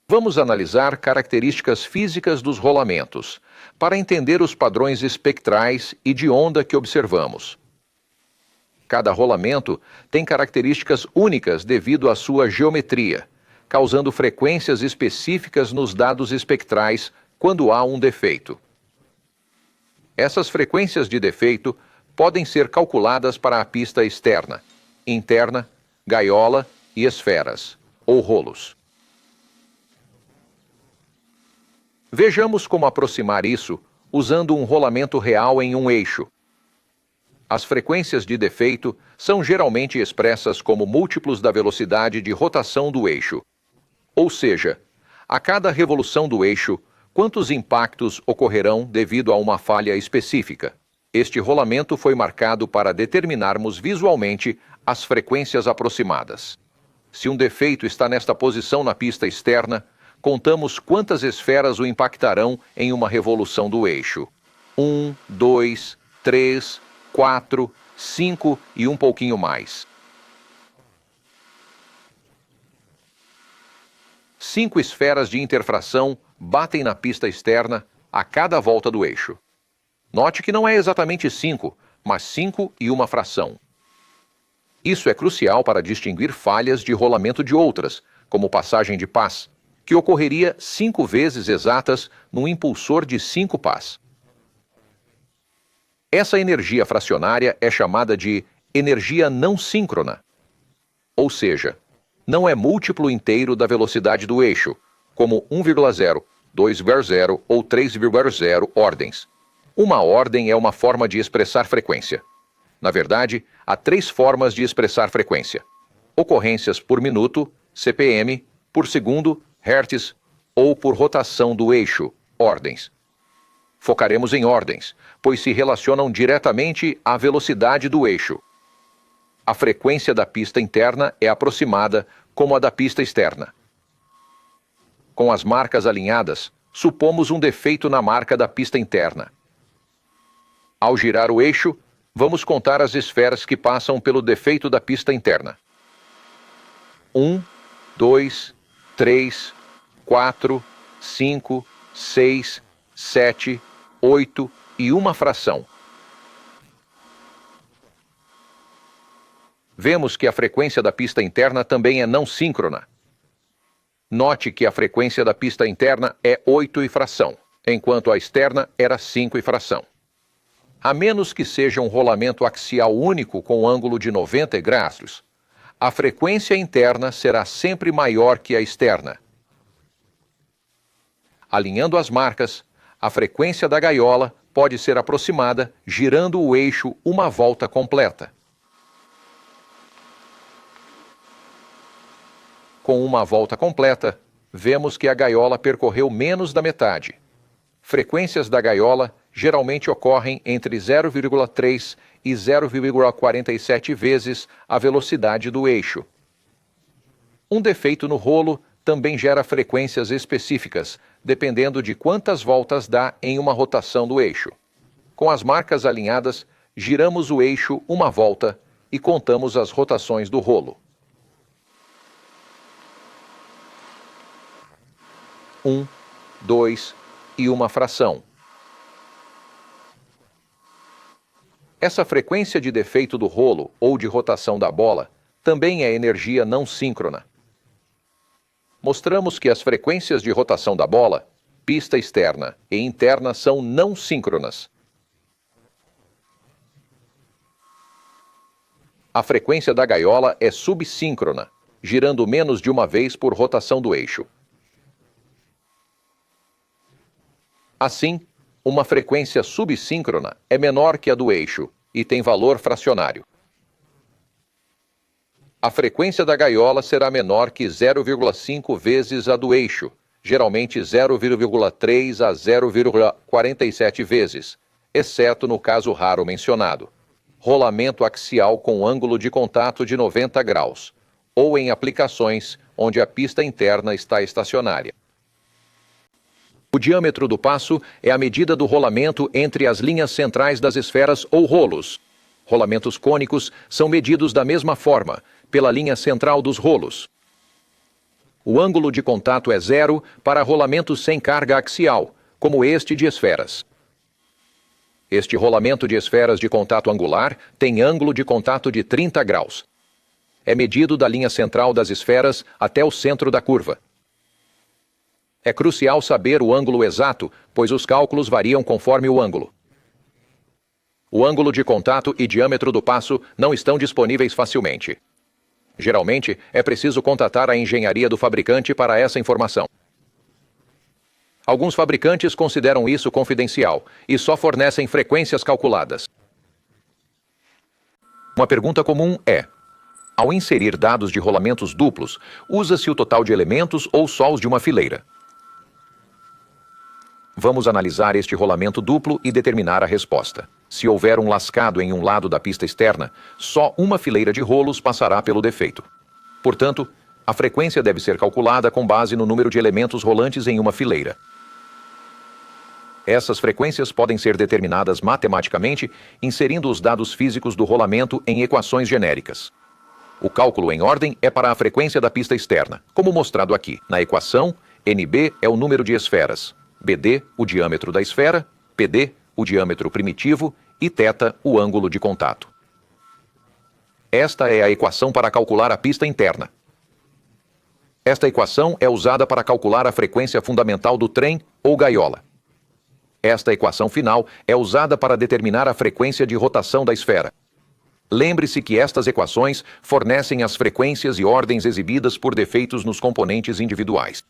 Vamos analisar características físicas dos rolamentos, para entender os padrões espectrais e de onda que observamos. Cada rolamento tem características únicas devido à sua geometria, causando frequências específicas nos dados espectrais quando há um defeito. Essas frequências de defeito podem ser calculadas para a pista externa, interna, gaiola e esferas, ou rolos. Vejamos como aproximar isso usando um rolamento real em um eixo. As frequências de defeito são geralmente expressas como múltiplos da velocidade de rotação do eixo. Ou seja, a cada revolução do eixo, quantos impactos ocorrerão devido a uma falha específica. Este rolamento foi marcado para determinarmos visualmente as frequências aproximadas. Se um defeito está nesta posição na pista externa, contamos quantas esferas o impactarão em uma revolução do eixo. 1, 2, 3, 4, 5 e um pouquinho mais. 5 esferas de interfração batem na pista externa a cada volta do eixo. Note que não é exatamente 5, mas 5 e uma fração. Isso é crucial para distinguir falhas de rolamento de outras, como passagem de pás, que ocorreria 5 vezes exatas num impulsor de 5 pás. Essa energia fracionária é chamada de energia não síncrona. Ou seja, não é múltiplo inteiro da velocidade do eixo, como 1,0, 2,0 ou 3,0 ordens. Uma ordem é uma forma de expressar frequência. Na verdade, há 3 formas de expressar frequência: ocorrências por minuto, CPM, por segundo, hertz, ou por rotação do eixo, ordens. Focaremos em ordens, pois se relacionam diretamente à velocidade do eixo. A frequência da pista interna é aproximada como a da pista externa. Com as marcas alinhadas, supomos um defeito na marca da pista interna. Ao girar o eixo, vamos contar as esferas que passam pelo defeito da pista interna. 1, 2, 3, 4, 5, 6, 7, 8 e uma fração. Vemos que a frequência da pista interna também é não síncrona. Note que a frequência da pista interna é 8 e fração, enquanto a externa era 5 e fração. A menos que seja um rolamento axial único com ângulo de 90 graus, a frequência interna será sempre maior que a externa. Alinhando as marcas, a frequência da gaiola pode ser aproximada girando o eixo uma volta completa. Com uma volta completa, vemos que a gaiola percorreu menos da metade. Frequências da gaiola geralmente ocorrem entre 0,3 e 0,47 vezes a velocidade do eixo. Um defeito no rolo também gera frequências específicas, dependendo de quantas voltas dá em uma rotação do eixo. Com as marcas alinhadas, giramos o eixo uma volta e contamos as rotações do rolo. 1, 2 e uma fração. Essa frequência de defeito do rolo ou de rotação da bola também é energia não síncrona. Mostramos que as frequências de rotação da bola, pista externa e interna, são não síncronas. A frequência da gaiola é subsíncrona, girando menos de uma vez por rotação do eixo. Assim, uma frequência subsíncrona é menor que a do eixo e tem valor fracionário. A frequência da gaiola será menor que 0,5 vezes a do eixo, geralmente 0,3 a 0,47 vezes, exceto no caso raro mencionado: rolamento axial com ângulo de contato de 90 graus, ou em aplicações onde a pista interna está estacionária. O diâmetro do passo é a medida do rolamento entre as linhas centrais das esferas ou rolos. Rolamentos cônicos são medidos da mesma forma, pela linha central dos rolos. O ângulo de contato é 0 para rolamentos sem carga axial, como este de esferas. Este rolamento de esferas de contato angular tem ângulo de contato de 30 graus. É medido da linha central das esferas até o centro da curva. É crucial saber o ângulo exato, pois os cálculos variam conforme o ângulo. O ângulo de contato e diâmetro do passo não estão disponíveis facilmente. Geralmente, é preciso contatar a engenharia do fabricante para essa informação. Alguns fabricantes consideram isso confidencial e só fornecem frequências calculadas. Uma pergunta comum é: ao inserir dados de rolamentos duplos, usa-se o total de elementos ou só os de uma fileira? Vamos analisar este rolamento duplo e determinar a resposta. Se houver um lascado em um lado da pista externa, só uma fileira de rolos passará pelo defeito. Portanto, a frequência deve ser calculada com base no número de elementos rolantes em uma fileira. Essas frequências podem ser determinadas matematicamente inserindo os dados físicos do rolamento em equações genéricas. O cálculo em ordem é para a frequência da pista externa, como mostrado aqui. Na equação, NB é o número de esferas, BD, o diâmetro da esfera, PD, o diâmetro primitivo, e θ, o ângulo de contato. Esta é a equação para calcular a pista interna. Esta equação é usada para calcular a frequência fundamental do trem ou gaiola. Esta equação final é usada para determinar a frequência de rotação da esfera. Lembre-se que estas equações fornecem as frequências e ordens exibidas por defeitos nos componentes individuais.